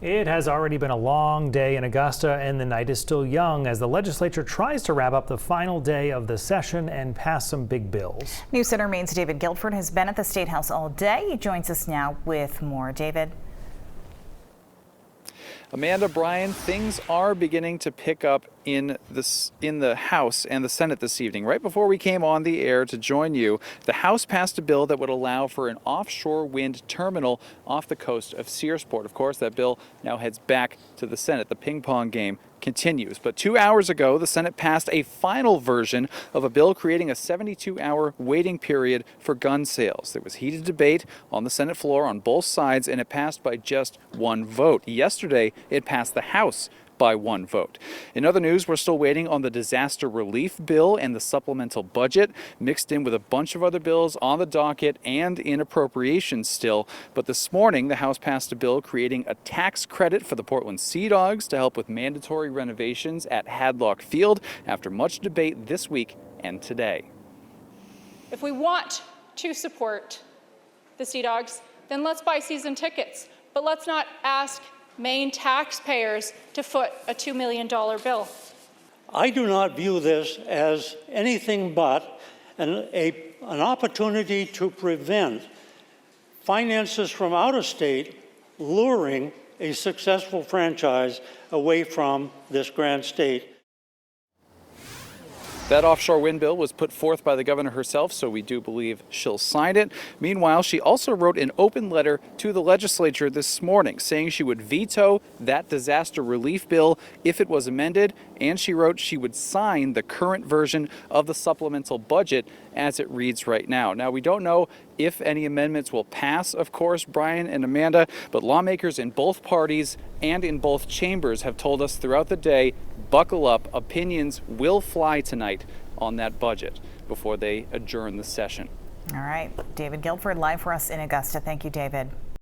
It has already been a long day in Augusta, and the night is still young as the legislature tries to wrap up the final day of the session and pass some big bills. News Center Maine's David Guilford has been at the State House all day. He joins us now with more. David. Amanda, Brian, things are beginning to pick up in the House and the Senate this evening. Right before we came on the air to join you, the House passed a bill that would allow for an offshore wind terminal off the coast of Searsport. Of course, that bill now heads back to the Senate. The ping pong game continues. But 2 hours ago, the Senate passed a final version of a bill creating a 72-hour waiting period for gun sales. There was heated debate on the Senate floor on both sides, and it passed by just one vote. Yesterday, it passed the House by one vote. In other news, we're still waiting on the disaster relief bill and the supplemental budget, mixed in with a bunch of other bills on the docket and in appropriations still. But this morning, the House passed a bill creating a tax credit for the Portland Sea Dogs to help with mandatory renovations at Hadlock Field after much debate this week and today. If we want to support the Sea Dogs, then let's buy season tickets. But let's not ask Maine taxpayers to foot a $2 million bill. I do not view this as anything but an opportunity to prevent finances from out of state luring a successful franchise away from this grand state. That offshore wind bill was put forth by the governor herself, so we do believe she'll sign it. Meanwhile, she also wrote an open letter to the legislature this morning saying she would veto that disaster relief bill if it was amended, and she wrote she would sign the current version of the supplemental budget as it reads right now. Now, we don't know if any amendments will pass, of course, Brian and Amanda, but lawmakers in both parties and in both chambers have told us throughout the day, buckle up, opinions will fly tonight on that budget before they adjourn the session. All right, David Guilford live for us in Augusta. Thank you, David.